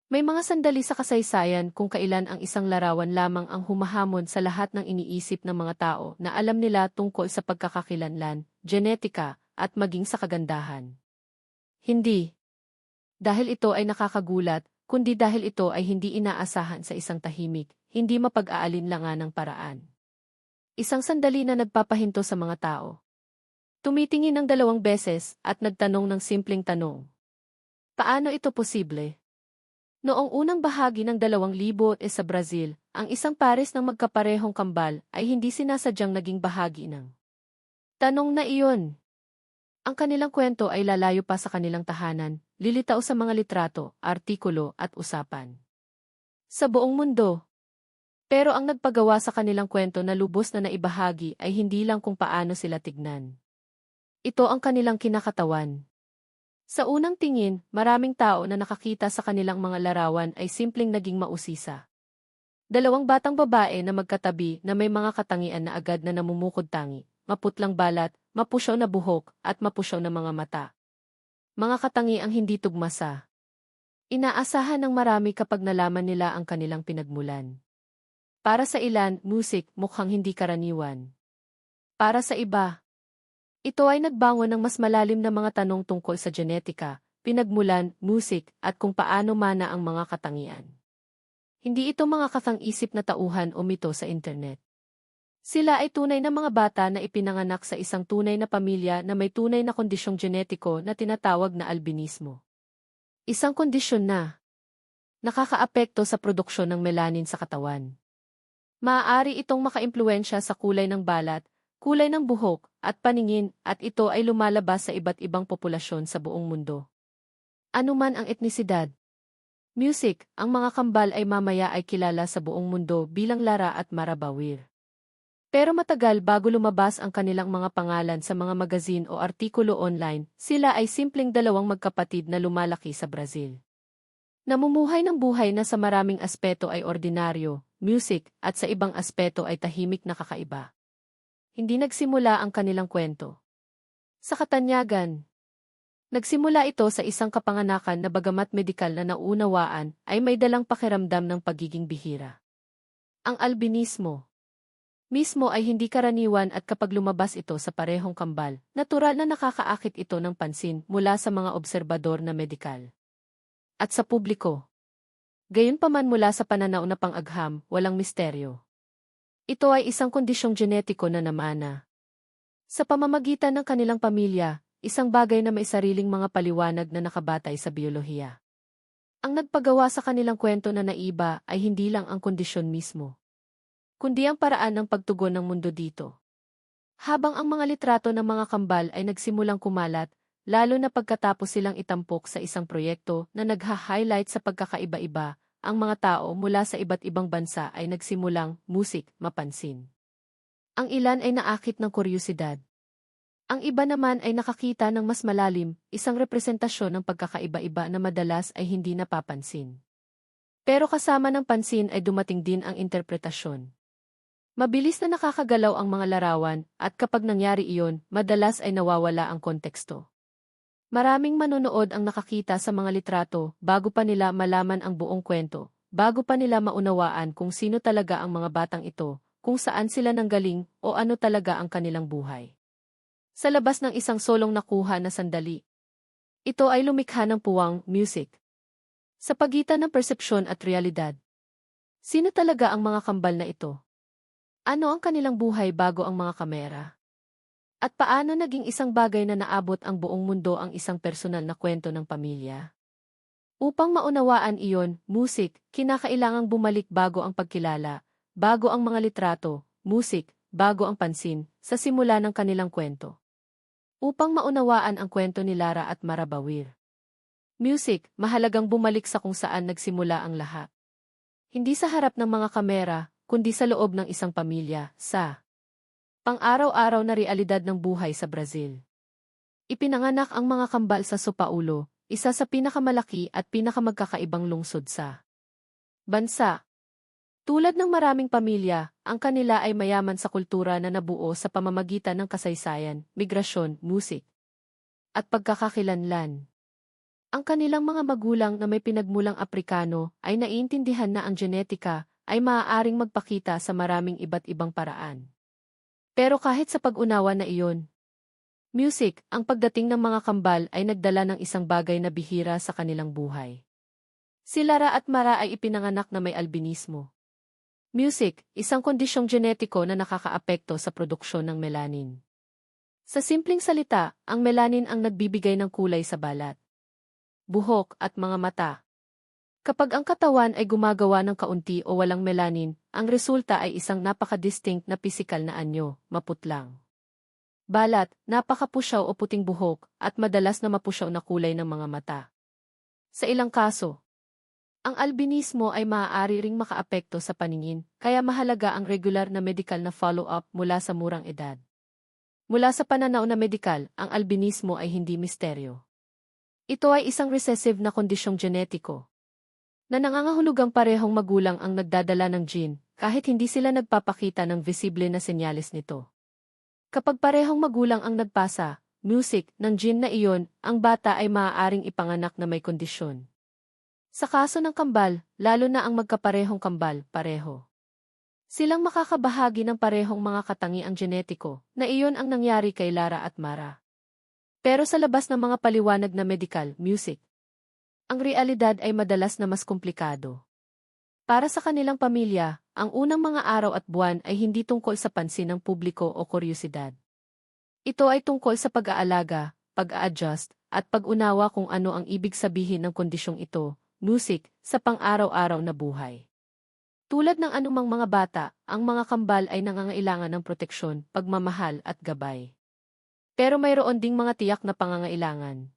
May mga sandali sa kasaysayan kung kailan ang isang larawan lamang ang humahamon sa lahat ng iniisip ng mga tao na alam nila tungkol sa pagkakakilanlan, genetika, at maging sa kagandahan. Hindi. Dahil ito ay nakakagulat, kundi dahil ito ay hindi inaasahan sa isang tahimik, hindi mapag-aalinlangan ng paraan. Isang sandali na nagpapahinto sa mga tao. Tumitingin ng 2 beses at nagtanong ng simpleng tanong. Paano ito posible? Noong unang bahagi ng 2000 sa Brazil, ang isang pares ng magkaparehong kambal ay hindi sinasadyang naging bahagi ng tanong na iyon. Ang kanilang kwento ay lalayo pa sa kanilang tahanan, lilitaw sa mga litrato, artikulo at usapan sa buong mundo. Pero ang nagpagawa sa kanilang kwento na lubos na naibahagi ay hindi lang kung paano sila tignan. Ito ang kanilang kinakatawan. Sa unang tingin, maraming tao na nakakita sa kanilang mga larawan ay simpleng naging mausisa. 2 batang babae na magkatabi na may mga katangian na agad na namumukod-tangi, maputlang balat, mapusyaw na buhok, at mapusyaw na mga mata. Mga katangiang hindi tugmasa. Inaasahan ng marami kapag nalaman nila ang kanilang pinagmulan. Para sa ilan, musik mukhang hindi karaniwan. Para sa iba, ito ay nagbangon ng mas malalim na mga tanong tungkol sa genetika, pinagmulan, musik, at kung paano mana ang mga katangian. Hindi ito mga katang-isip na tauhan o mito sa internet. Sila ay tunay na mga bata na ipinanganak sa isang tunay na pamilya na may tunay na kondisyong genetiko na tinatawag na albinismo. Isang kondisyon na nakakaapekto sa produksyon ng melanin sa katawan. Maaari itong makaimpluwensya sa kulay ng balat, kulay ng buhok, at paningin, at ito ay lumalabas sa iba't ibang populasyon sa buong mundo. Ano man ang etnisidad. Music, ang mga kambal ay mamaya ay kilala sa buong mundo bilang Lara at Marabawir. Pero matagal bago lumabas ang kanilang mga pangalan sa mga magazine o artikulo online, sila ay simpleng 2 magkapatid na lumalaki sa Brazil. Namumuhay ng buhay na sa maraming aspeto ay ordinaryo, music, at sa ibang aspeto ay tahimik na kakaiba. Hindi nagsimula ang kanilang kwento sa katanyagan. Nagsimula ito sa isang kapanganakan na bagamat medikal na naunawaan ay may dalang pakiramdam ng pagiging bihira. Ang albinismo mismo ay hindi karaniwan at kapag lumabas ito sa parehong kambal, natural na nakakaakit ito ng pansin mula sa mga obserbador na medikal. At sa publiko. Gayunpaman mula sa pananaw na pang-agham, walang misteryo. Ito ay isang kondisyong genetiko na namana. Sa pamamagitan ng kanilang pamilya, isang bagay na may sariling mga paliwanag na nakabatay sa biyolohiya. Ang nagpagawa sa kanilang kwento na naiba ay hindi lang ang kondisyon mismo, kundi ang paraan ng pagtugon ng mundo dito. Habang ang mga litrato ng mga kambal ay nagsimulang kumalat, lalo na pagkatapos silang itampok sa isang proyekto na nagha-highlight sa pagkakaiba-iba, ang mga tao mula sa iba't ibang bansa ay nagsimulang, musik, mapansin. Ang ilan ay naakit ng kuryosidad. Ang iba naman ay nakakita ng mas malalim, isang representasyon ng pagkakaiba-iba na madalas ay hindi napapansin. Pero kasama ng pansin ay dumating din ang interpretasyon. Mabilis na nakakagalaw ang mga larawan, at kapag nangyari iyon, madalas ay nawawala ang konteksto. Maraming manonood ang nakakita sa mga litrato bago pa nila malaman ang buong kwento, bago pa nila maunawaan kung sino talaga ang mga batang ito, kung saan sila nanggaling o ano talaga ang kanilang buhay. Sa labas ng isang solong nakuha na sandali, ito ay lumikha ng puwang, music. Sa pagitan ng persepsyon at realidad. Sino talaga ang mga kambal na ito? Ano ang kanilang buhay bago ang mga kamera? At paano naging isang bagay na naabot ang buong mundo ang isang personal na kwento ng pamilya? Upang maunawaan iyon, musik, kinakailangang bumalik bago ang pagkilala, bago ang mga litrato, musik, bago ang pansin, sa simula ng kanilang kwento. Upang maunawaan ang kwento ni Lara at Marabawir. Music, mahalagang bumalik sa kung saan nagsimula ang lahat. Hindi sa harap ng mga kamera, kundi sa loob ng isang pamilya, sa pang-araw-araw na realidad ng buhay sa Brazil. Ipinanganak ang mga kambal sa São Paulo, isa sa pinakamalaki at pinakamagkakaibang lungsod sa bansa. Tulad ng maraming pamilya, ang kanila ay mayaman sa kultura na nabuo sa pamamagitan ng kasaysayan, migrasyon, musik, at pagkakakilanlan. Ang kanilang mga magulang na may pinagmulang Aprikano ay naiintindihan na ang genetika ay maaaring magpakita sa maraming iba't ibang paraan. Pero kahit sa pag-unawa na iyon, music, ang pagdating ng mga kambal ay nagdala ng isang bagay na bihira sa kanilang buhay. Si Lara at Mara ay ipinanganak na may albinismo. Music, isang kondisyong genetiko na nakakaapekto sa produksyon ng melanin. Sa simpleng salita, ang melanin ang nagbibigay ng kulay sa balat, buhok at mga mata. Kapag ang katawan ay gumagawa ng kaunti o walang melanin, ang resulta ay isang napaka-distinct na pisikal na anyo, maputlang balat, napakapusyaw o puting buhok, at madalas na mapusyaw na kulay ng mga mata. Sa ilang kaso, ang albinismo ay maaari ring makaapekto sa paningin, kaya mahalaga ang regular na medical na follow-up mula sa murang edad. Mula sa pananaw na medikal, ang albinismo ay hindi misteryo. Ito ay isang recessive na kondisyong genetiko na nangangahulugang parehong magulang ang nagdadala ng gene, kahit hindi sila nagpapakita ng visible na senyales nito. Kapag parehong magulang ang nagpasa, music, ng gene na iyon, ang bata ay maaaring ipanganak na may kondisyon. Sa kaso ng kambal, lalo na ang magkaparehong kambal, pareho. Silang makakabahagi ng parehong mga katangiang genetiko, na iyon ang nangyari kay Lara at Mara. Pero sa labas ng mga paliwanag na medical, music, ang realidad ay madalas na mas komplikado. Para sa kanilang pamilya, ang unang mga araw at buwan ay hindi tungkol sa pansin ng publiko o kuryosidad. Ito ay tungkol sa pag-aalaga, pag-a-adjust, at pag-unawa kung ano ang ibig sabihin ng kondisyong ito, music, sa pang-araw-araw na buhay. Tulad ng anumang mga bata, ang mga kambal ay nangangailangan ng proteksyon, pagmamahal at gabay. Pero mayroon ding mga tiyak na pangangailangan.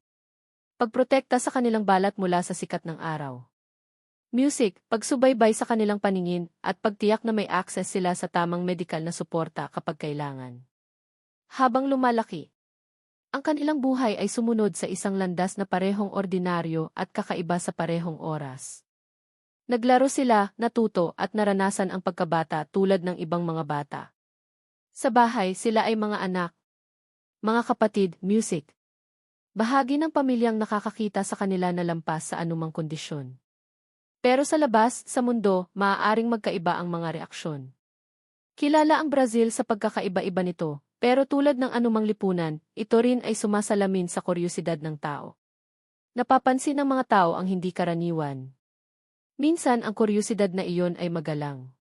Pagprotekta sa kanilang balat mula sa sikat ng araw. Music, pagsubaybay sa kanilang paningin, at pagtiyak na may access sila sa tamang medikal na suporta kapag kailangan. Habang lumalaki, ang kanilang buhay ay sumunod sa isang landas na parehong ordinaryo at kakaiba sa parehong oras. Naglaro sila, natuto at naranasan ang pagkabata tulad ng ibang mga bata. Sa bahay, sila ay mga anak, mga kapatid, music. Bahagi ng pamilyang nakakakita sa kanila na lampas sa anumang kondisyon. Pero sa labas, sa mundo, maaaring magkaiba ang mga reaksyon. Kilala ang Brazil sa pagkakaiba-iba nito, pero tulad ng anumang lipunan, ito rin ay sumasalamin sa kuryosidad ng tao. Napapansin ng mga tao ang hindi karaniwan. Minsan ang kuryosidad na iyon ay magalang.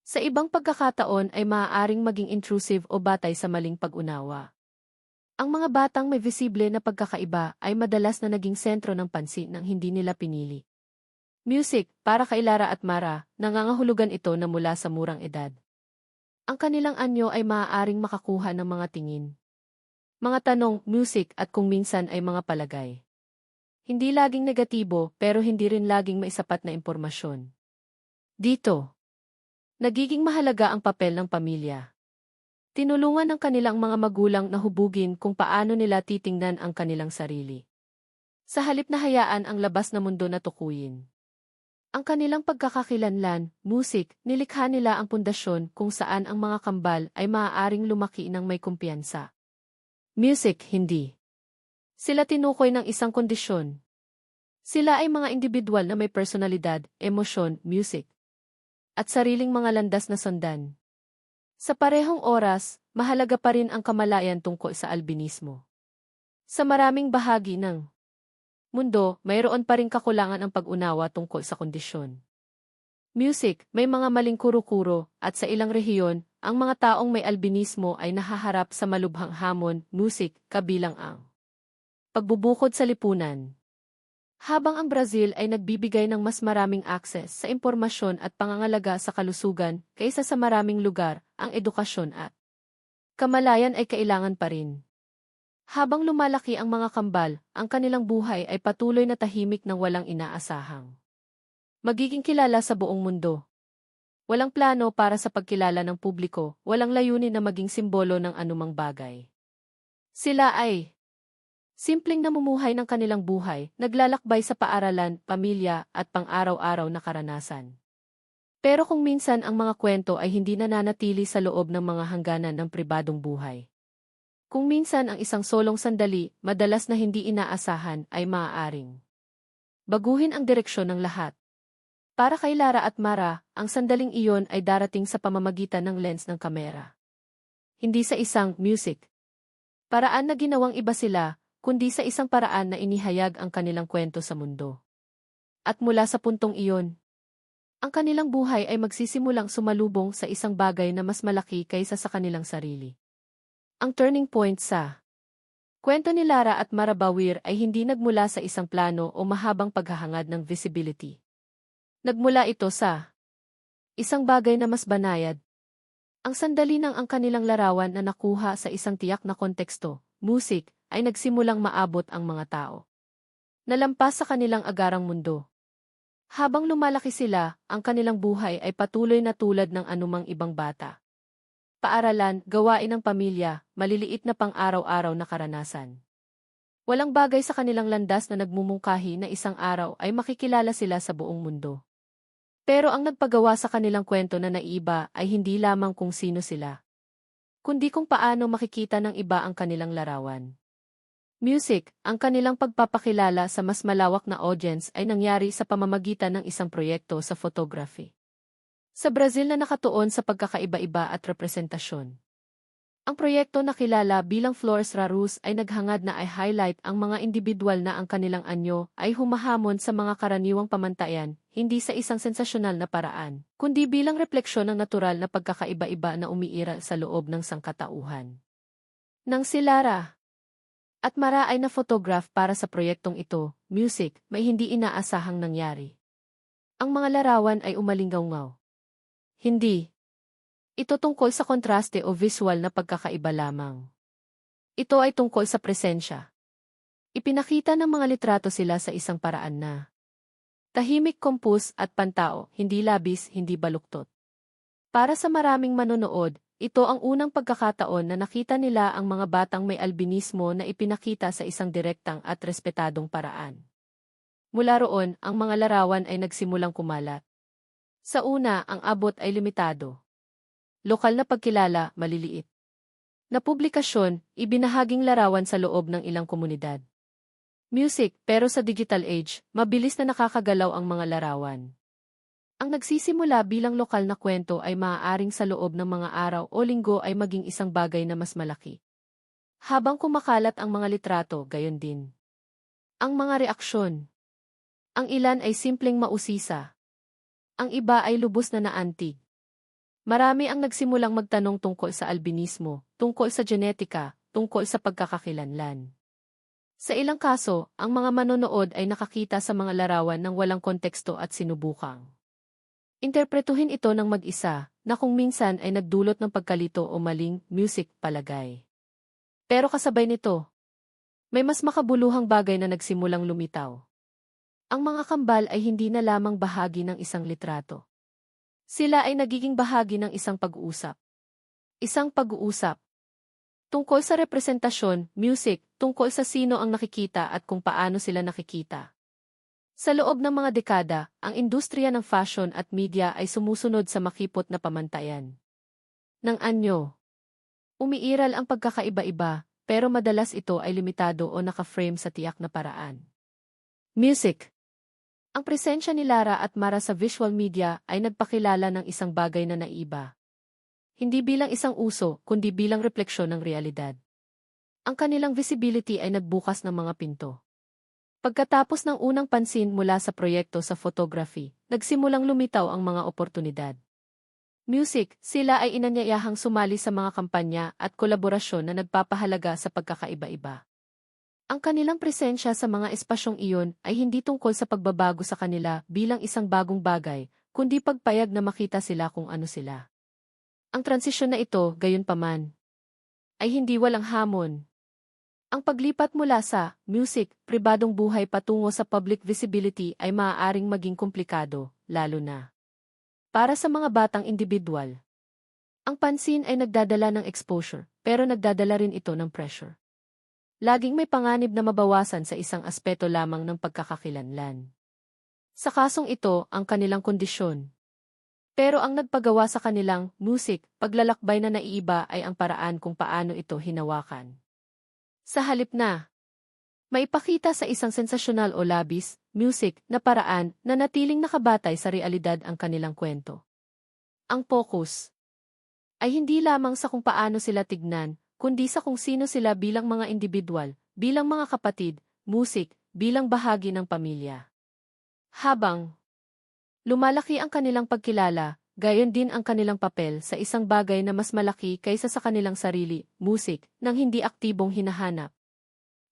Sa ibang pagkakataon ay maaaring maging intrusive o batay sa maling pag-unawa. Ang mga batang may visible na pagkakaiba ay madalas na naging sentro ng pansin ng hindi nila pinili. Music, para kay Lara at Mara, nangangahulugan ito na mula sa murang edad. Ang kanilang anyo ay maaaring makakuha ng mga tingin, mga tanong, music at kung minsan ay mga palagay. Hindi laging negatibo pero hindi rin laging may sapat na impormasyon. Dito, nagiging mahalaga ang papel ng pamilya. Tinulungan ng kanilang mga magulang na hubugin kung paano nila titingnan ang kanilang sarili. Sa halip na hayaan ang labas na mundo na tukuyin. Ang kanilang pagkakakilanlan, music, nilikha nila ang pundasyon kung saan ang mga kambal ay maaaring lumaki ng may kumpiyansa. Music, hindi. Sila tinukoy ng isang kondisyon. Sila ay mga individual na may personalidad, emosyon, music, at sariling mga landas na sundan. Sa parehong oras, mahalaga pa rin ang kamalayan tungkol sa albinismo. Sa maraming bahagi ng mundo, mayroon pa ring kakulangan ang pag-unawa tungkol sa kondisyon. Music, may mga maling kuro-kuro, at sa ilang rehiyon, ang mga taong may albinismo ay nahaharap sa malubhang hamon, music, kabilang ang pagbubukod sa lipunan. Habang ang Brazil ay nagbibigay ng mas maraming access sa impormasyon at pangangalaga sa kalusugan kaysa sa maraming lugar, ang edukasyon at kamalayan ay kailangan pa rin. Habang lumalaki ang mga kambal, ang kanilang buhay ay patuloy na tahimik ng walang inaasahang magiging kilala sa buong mundo. Walang plano para sa pagkilala ng publiko, walang layunin na maging simbolo ng anumang bagay. Sila ay simpleng namumuhay ng kanilang buhay, naglalakbay sa paaralan, pamilya, at pang-araw-araw na karanasan. Pero kung minsan ang mga kwento ay hindi nananatili sa loob ng mga hangganan ng pribadong buhay. Kung minsan ang isang solong sandali, madalas na hindi inaasahan, ay maaaring baguhin ang direksyon ng lahat. Para kay Lara at Mara, ang sandaling iyon ay darating sa pamamagitan ng lens ng kamera. Hindi sa isang music paraan na ginawang iba sila, kundi sa isang paraan na inihayag ang kanilang kwento sa mundo. At mula sa puntong iyon, ang kanilang buhay ay magsisimulang sumalubong sa isang bagay na mas malaki kaysa sa kanilang sarili. Ang turning point sa kwento ni Lara at Mara Bawir ay hindi nagmula sa isang plano o mahabang paghahangad ng visibility. Nagmula ito sa isang bagay na mas banayad. Ang sandali ng ang kanilang larawan na nakuha sa isang tiyak na konteksto, musik, ay nagsimulang maabot ang mga tao. Nalampas sa kanilang agarang mundo. Habang lumalaki sila, ang kanilang buhay ay patuloy na tulad ng anumang ibang bata. Paaralan, gawain ng pamilya, maliliit na pang-araw-araw na karanasan. Walang bagay sa kanilang landas na nagmumungkahi na isang araw ay makikilala sila sa buong mundo. Pero ang nagpagawa sa kanilang kwento na naiba ay hindi lamang kung sino sila, kundi kung paano makikita ng iba ang kanilang larawan. Music, ang kanilang pagpapakilala sa mas malawak na audience ay nangyari sa pamamagitan ng isang proyekto sa photography. Sa Brazil na nakatuon sa pagkakaiba-iba at representasyon. Ang proyekto na kilala bilang Flores Rarus ay naghangad na i-highlight ang mga individual na ang kanilang anyo ay humahamon sa mga karaniwang pamantayan, hindi sa isang sensasyonal na paraan, kundi bilang refleksyon ng natural na pagkakaiba-iba na umiira sa loob ng sangkatauhan. Nang si Lara at Mara ay na-photograph para sa proyektong ito, music, may hindi inaasahang nangyari. Ang mga larawan ay umalinggaw-ngaw. Hindi. Ito tungkol sa kontraste o visual na pagkakaiba lamang. Ito ay tungkol sa presensya. Ipinakita ng mga litrato sila sa isang paraan na tahimik, kompus at pantao, hindi labis, hindi baluktot. Para sa maraming manonood, ito ang unang pagkakataon na nakita nila ang mga batang may albinismo na ipinakita sa isang direktang at respetadong paraan. Mula roon, ang mga larawan ay nagsimulang kumalat. Sa una, ang abot ay limitado. Lokal na pagkilala, maliliit. Na publikasyon, ibinahaging larawan sa loob ng ilang komunidad. Music, pero sa digital age, mabilis na nakakagalaw ang mga larawan. Ang nagsisimula bilang lokal na kwento ay maaaring sa loob ng mga araw o linggo ay maging isang bagay na mas malaki. Habang kumakalat ang mga litrato, gayon din. Ang mga reaksyon. Ang ilan ay simpleng mausisa. Ang iba ay lubos na naantig. Marami ang nagsimulang magtanong tungkol sa albinismo, tungkol sa genetika, tungkol sa pagkakakilanlan. Sa ilang kaso, ang mga manonood ay nakakita sa mga larawan ng walang konteksto at sinubukang interpretuhin ito ng mag-isa, na kung minsan ay nagdulot ng pagkalito o maling music palagay. Pero kasabay nito, may mas makabuluhang bagay na nagsimulang lumitaw. Ang mga kambal ay hindi na lamang bahagi ng isang litrato. Sila ay nagiging bahagi ng isang pag-uusap. Isang pag-uusap tungkol sa representasyon, music, tungkol sa sino ang nakikita at kung paano sila nakikita. Sa loob ng mga dekada, ang industriya ng fashion at media ay sumusunod sa makipot na pamantayan ng anyo. Umiiral ang pagkakaiba-iba, pero madalas ito ay limitado o naka-frame sa tiyak na paraan. Music. Ang presensya ni Lara at Mara sa visual media ay nagpakilala ng isang bagay na naiba. Hindi bilang isang uso, kundi bilang refleksyon ng realidad. Ang kanilang visibility ay nagbukas ng mga pinto. Pagkatapos ng unang pansin mula sa proyekto sa photography, nagsimulang lumitaw ang mga oportunidad. Music, sila ay inanyayahang sumali sa mga kampanya at kolaborasyon na nagpapahalaga sa pagkakaiba-iba. Ang kanilang presensya sa mga espasyong iyon ay hindi tungkol sa pagbabago sa kanila bilang isang bagong bagay, kundi pagpayag na makita sila kung ano sila. Ang transisyon na ito, gayunpaman, ay hindi walang hamon. Ang paglipat mula sa music, pribadong buhay patungo sa public visibility ay maaaring maging komplikado, lalo na para sa mga batang individual. Ang pansin ay nagdadala ng exposure, pero nagdadala rin ito ng pressure. Laging may panganib na mabawasan sa isang aspeto lamang ng pagkakakilanlan. Sa kasong ito, ang kanilang kondisyon. Pero ang nagpagawa sa kanilang music, paglalakbay na naiiba ay ang paraan kung paano ito hinawakan. Sa halip na maipakita sa isang sensasyonal o labis, music, na paraan na natiling nakabatay sa realidad ang kanilang kwento. Ang focus ay hindi lamang sa kung paano sila tignan, kundi sa kung sino sila bilang mga individual, bilang mga kapatid, music, bilang bahagi ng pamilya. Habang lumalaki ang kanilang pagkilala, gayon din ang kanilang papel sa isang bagay na mas malaki kaysa sa kanilang sarili, music, nang hindi aktibong hinahanap.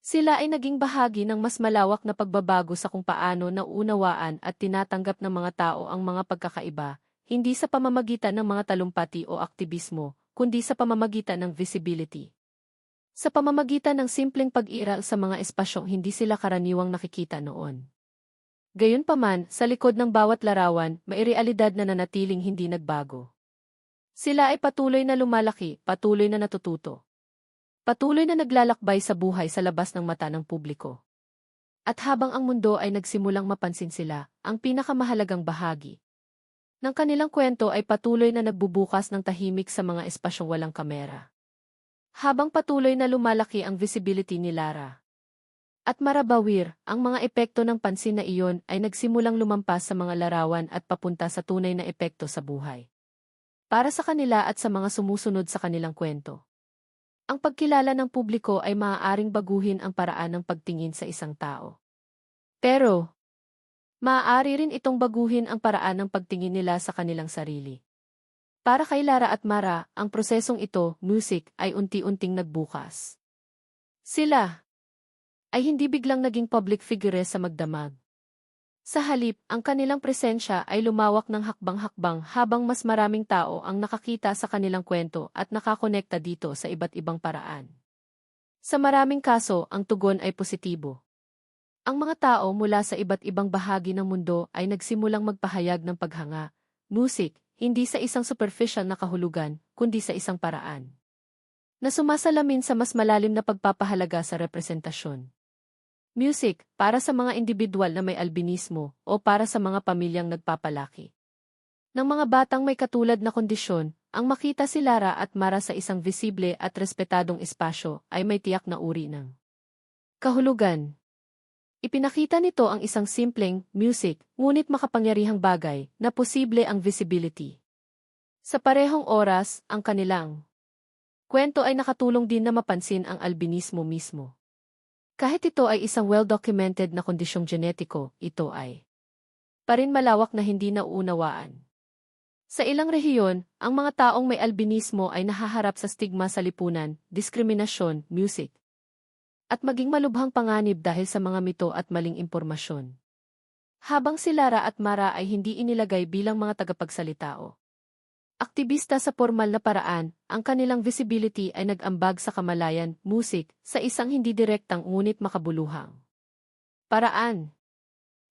Sila ay naging bahagi ng mas malawak na pagbabago sa kung paano nauunawaan at tinatanggap ng mga tao ang mga pagkakaiba, hindi sa pamamagitan ng mga talumpati o aktivismo, kundi sa pamamagitan ng visibility. Sa pamamagitan ng simpleng pag-iral sa mga espasyong hindi sila karaniwang nakikita noon. Gayunpaman, sa likod ng bawat larawan, may realidad na nanatiling hindi nagbago. Sila ay patuloy na lumalaki, patuloy na natututo. Patuloy na naglalakbay sa buhay sa labas ng mata ng publiko. At habang ang mundo ay nagsimulang mapansin sila, ang pinakamahalagang bahagi ng kanilang kwento ay patuloy na nagbubukas ng tahimik sa mga espasyong walang kamera. Habang patuloy na lumalaki ang visibility ni Lara. At marabawir, ang mga epekto ng pansin na iyon ay nagsimulang lumampas sa mga larawan at papunta sa tunay na epekto sa buhay. Para sa kanila at sa mga sumusunod sa kanilang kwento. Ang pagkilala ng publiko ay maaaring baguhin ang paraan ng pagtingin sa isang tao. Pero, maaari rin itong baguhin ang paraan ng pagtingin nila sa kanilang sarili. Para kay Lara at Mara, ang prosesong ito, music, ay unti-unting nagbukas. Sila ay hindi biglang naging public figure sa magdamag. Sa halip, ang kanilang presensya ay lumawak ng hakbang-hakbang habang mas maraming tao ang nakakita sa kanilang kwento at nakakonekta dito sa iba't ibang paraan. Sa maraming kaso, ang tugon ay positibo. Ang mga tao mula sa iba't ibang bahagi ng mundo ay nagsimulang magpahayag ng paghanga, music, hindi sa isang superficial na kahulugan, kundi sa isang paraan na sumasalamin sa mas malalim na pagpapahalaga sa representasyon. Music, para sa mga individual na may albinismo o para sa mga pamilyang nagpapalaki ng mga batang may katulad na kondisyon, ang makita si Lara at Mara sa isang visible at respetadong espasyo ay may tiyak na uri ng kahulugan. Ipinakita nito ang isang simpleng, music, ngunit makapangyarihang bagay na posible ang visibility. Sa parehong oras, ang kanilang kwento ay nakatulong din na mapansin ang albinismo mismo. Kahit ito ay isang well-documented na kondisyong genetiko, ito ay pa rin malawak na hindi nauunawaan. Sa ilang rehiyon, ang mga taong may albinismo ay nahaharap sa stigma sa lipunan, diskriminasyon, music, at maging malubhang panganib dahil sa mga mito at maling impormasyon. Habang si Lara at Mara ay hindi inilagay bilang mga tagapagsalita o aktivista sa formal na paraan, ang kanilang visibility ay nag-ambag sa kamalayan, music, sa isang hindi direktang ngunit makabuluhang paraan.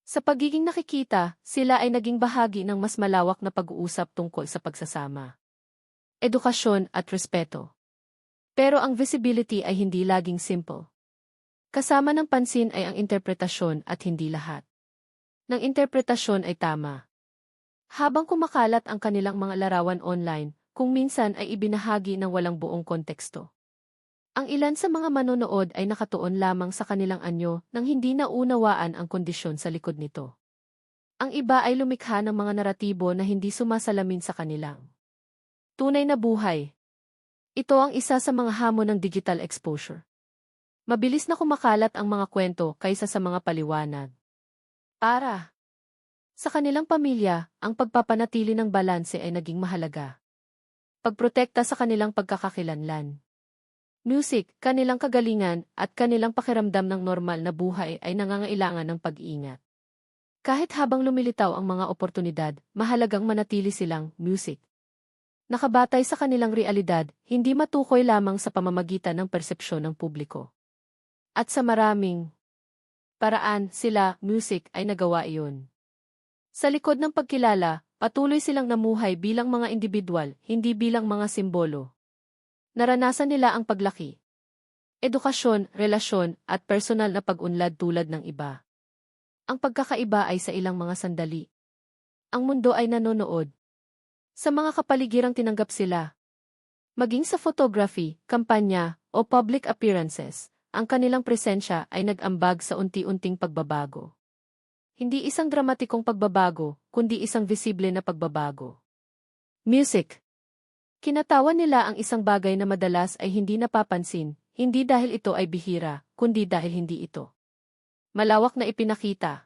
Sa pagiging nakikita, sila ay naging bahagi ng mas malawak na pag-uusap tungkol sa pagsasama, edukasyon at respeto. Pero ang visibility ay hindi laging simple. Kasama ng pansin ay ang interpretasyon at hindi lahat ng interpretasyon ay tama. Habang kumakalat ang kanilang mga larawan online, kung minsan ay ibinahagi ng walang buong konteksto. Ang ilan sa mga manonood ay nakatuon lamang sa kanilang anyo nang hindi naunawaan ang kondisyon sa likod nito. Ang iba ay lumikha ng mga naratibo na hindi sumasalamin sa kanilang tunay na buhay. Ito ang isa sa mga hamon ng digital exposure. Mabilis na kumakalat ang mga kwento kaysa sa mga paliwanag. Para sa kanilang pamilya, ang pagpapanatili ng balanse ay naging mahalaga. Pagprotekta sa kanilang pagkakakilanlan. Music, kanilang kagalingan, at kanilang pakiramdam ng normal na buhay ay nangangailangan ng pag-iingat. Kahit habang lumilitaw ang mga oportunidad, mahalagang manatili silang music. Nakabatay sa kanilang realidad, hindi matukoy lamang sa pamamagitan ng persepsyon ng publiko. At sa maraming paraan, sila, music, ay nagawa iyon. Sa likod ng pagkilala, patuloy silang namuhay bilang mga individual, hindi bilang mga simbolo. Naranasan nila ang paglaki, edukasyon, relasyon, at personal na pag-unlad tulad ng iba. Ang pagkakaiba ay sa ilang mga sandali. Ang mundo ay nanonood. Sa mga kapaligirang tinanggap sila, maging sa photography, kampanya, o public appearances, ang kanilang presensya ay nag-ambag sa unti-unting pagbabago. Hindi isang dramatikong pagbabago, kundi isang visible na pagbabago. Music. Kinatawan nila ang isang bagay na madalas ay hindi napapansin, hindi dahil ito ay bihira, kundi dahil hindi ito malawak na ipinakita.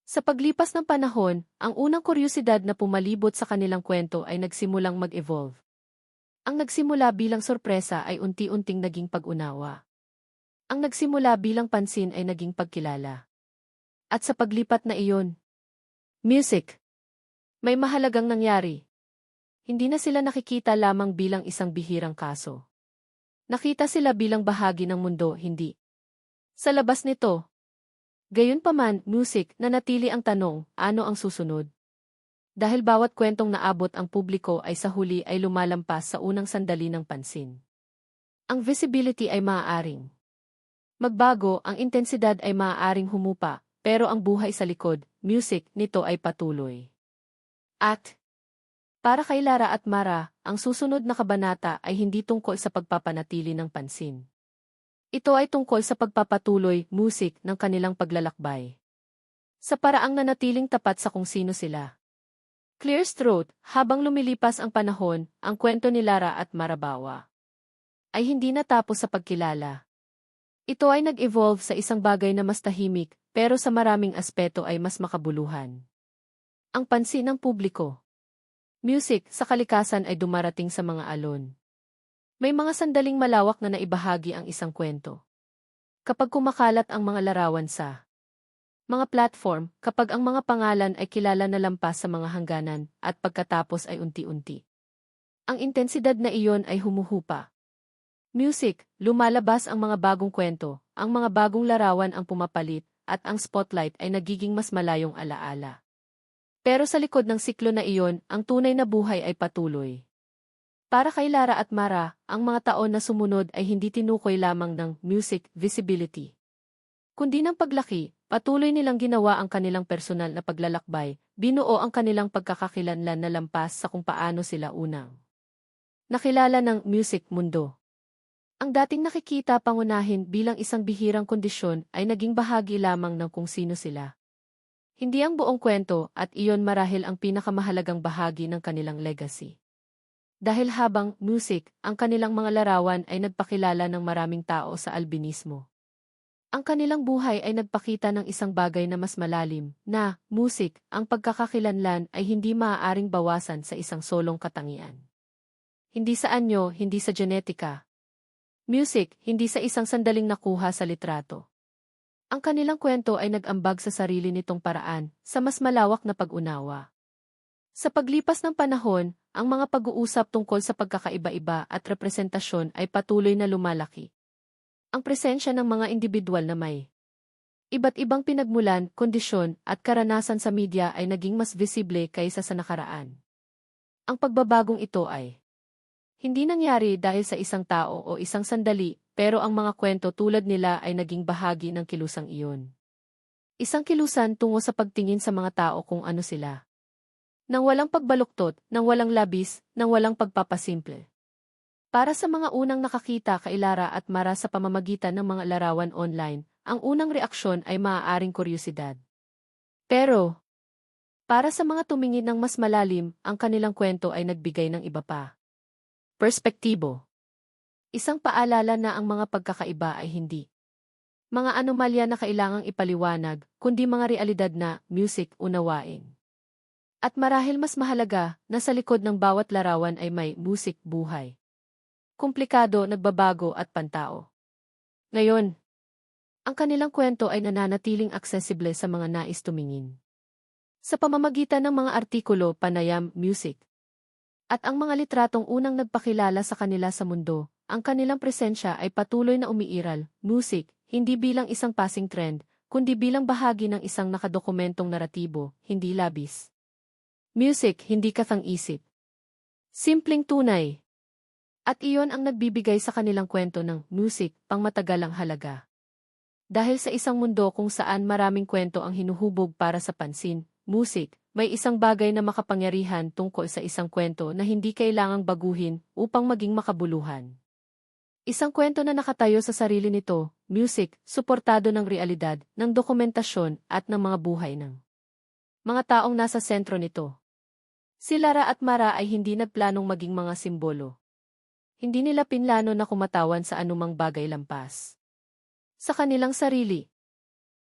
Sa paglipas ng panahon, ang unang kuryosidad na pumalibot sa kanilang kwento ay nagsimulang mag-evolve. Ang nagsimula bilang sorpresa ay unti-unting naging pag-unawa. Ang nagsimula bilang pansin ay naging pagkilala. At sa paglipat na iyon, music, may mahalagang nangyari. Hindi na sila nakikita lamang bilang isang bihirang kaso. Nakita sila bilang bahagi ng mundo, hindi. Sa labas nito, gayunpaman, music, nanatili ang tanong, ano ang susunod? Dahil bawat kwentong naabot ang publiko ay sa huli ay lumalampas sa unang sandali ng pansin. Ang visibility ay maaaring magbago, ang intensidad ay maaaring humupa, pero ang buhay sa likod, music, nito ay patuloy. At, para kay Lara at Mara, ang susunod na kabanata ay hindi tungkol sa pagpapanatili ng pansin. Ito ay tungkol sa pagpapatuloy, music, ng kanilang paglalakbay. Sa paraang nanatiling tapat sa kung sino sila. Clear throat, habang lumilipas ang panahon, ang kwento ni Lara at Marabawa ay hindi natapos sa pagkilala. Ito ay nag-evolve sa isang bagay na mas tahimik, pero sa maraming aspeto ay mas makabuluhan. Ang pansin ng publiko. Music, sa kalikasan ay dumarating sa mga alon. May mga sandaling malawak na naibahagi ang isang kwento. Kapag kumakalat ang mga larawan sa mga platform, kapag ang mga pangalan ay kilala na lampas sa mga hangganan, at pagkatapos ay unti-unti. Ang intensidad na iyon ay humuhupa. Music, lumalabas ang mga bagong kwento, ang mga bagong larawan ang pumapalit, at ang spotlight ay nagiging mas malayong alaala. Pero sa likod ng siklo na iyon, ang tunay na buhay ay patuloy. Para kay Lara at Mara, ang mga taon na sumunod ay hindi tinukoy lamang ng music visibility, kundi ng paglaki. Patuloy nilang ginawa ang kanilang personal na paglalakbay, binuo ang kanilang pagkakakilanlan na lampas sa kung paano sila unang nakilala ng music mundo. Ang dating nakikita pangunahin bilang isang bihirang kondisyon ay naging bahagi lamang ng kung sino sila. Hindi ang buong kwento, at iyon marahil ang pinakamahalagang bahagi ng kanilang legacy. Dahil habang music, ang kanilang mga larawan ay nagpakilala ng maraming tao sa albinismo. Ang kanilang buhay ay nagpakita ng isang bagay na mas malalim, na, music, ang pagkakakilanlan ay hindi maaaring bawasan sa isang solong katangian. Hindi sa anyo, hindi sa genetika. Music, hindi sa isang sandaling nakuha sa litrato. Ang kanilang kwento ay nag-ambag sa sarili nitong paraan, sa mas malawak na pag-unawa. Sa paglipas ng panahon, ang mga pag-uusap tungkol sa pagkakaiba-iba at representasyon ay patuloy na lumalaki. Ang presensya ng mga individual na may iba't ibang pinagmulan, kondisyon, at karanasan sa media ay naging mas visible kaysa sa nakaraan. Ang pagbabagong ito ay hindi nangyari dahil sa isang tao o isang sandali, pero ang mga kwento tulad nila ay naging bahagi ng kilusang iyon. Isang kilusan tungo sa pagtingin sa mga tao kung ano sila. Nang walang pagbaluktot, nang walang labis, nang walang pagpapasimple. Para sa mga unang nakakita kay Lara at Mara sa pamamagitan ng mga larawan online, ang unang reaksyon ay maaaring kuryosidad. Pero, para sa mga tumingin ng mas malalim, ang kanilang kwento ay nagbigay ng iba pa. Perspektibo. Isang paalala na ang mga pagkakaiba ay hindi mga anomalya na kailangang ipaliwanag, kundi mga realidad na, music, unawain. At marahil mas mahalaga, na sa likod ng bawat larawan ay may musik, buhay. Komplikado, nagbabago at pantao. Ngayon, ang kanilang kwento ay nananatiling accessible sa mga nais tumingin. Sa pamamagitan ng mga artikulo, panayam, music, at ang mga litratong unang nagpakilala sa kanila sa mundo, ang kanilang presensya ay patuloy na umiiral, music, hindi bilang isang passing trend, kundi bilang bahagi ng isang nakadokumentong naratibo, hindi labis. Music, hindi kathang-isip. Simpleng tunay. At iyon ang nagbibigay sa kanilang kwento ng music, pangmatagalang halaga. Dahil sa isang mundo kung saan maraming kwento ang hinuhubog para sa pansin, Music, may isang bagay na makapangyarihan tungkol sa isang kwento na hindi kailangang baguhin upang maging makabuluhan. Isang kwento na nakatayo sa sarili nito, music, suportado ng realidad, ng dokumentasyon at ng mga buhay ng mga taong nasa sentro nito. Si Lara at Mara ay hindi nagplanong maging mga simbolo. Hindi nila pinlano na kumatawan sa anumang bagay lampas sa kanilang sarili.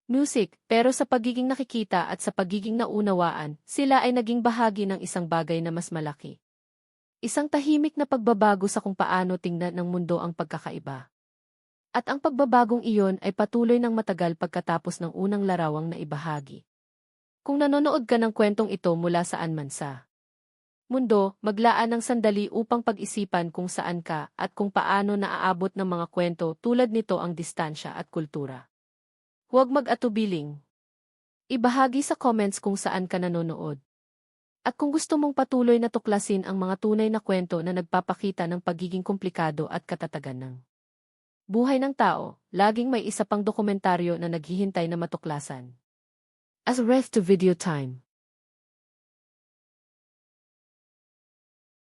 Music, pero sa pagiging nakikita at sa pagiging naunawaan, sila ay naging bahagi ng isang bagay na mas malaki. Isang tahimik na pagbabago sa kung paano tingnan ng mundo ang pagkakaiba. At ang pagbabagong iyon ay patuloy ng matagal pagkatapos ng unang larawang na ibahagi. Kung nanonood ka ng kwentong ito mula saan man sa mundo, maglaan ng sandali upang pag-isipan kung saan ka at kung paano naaabot ng mga kwento tulad nito ang distansya at kultura. Huwag mag-atubiling. Ibahagi sa comments kung saan ka nanonood. At kung gusto mong patuloy na tuklasin ang mga tunay na kwento na nagpapakita ng pagiging komplikado at katatagan ng buhay ng tao, laging may isa pang dokumentaryo na naghihintay na matuklasan. As ref to video time.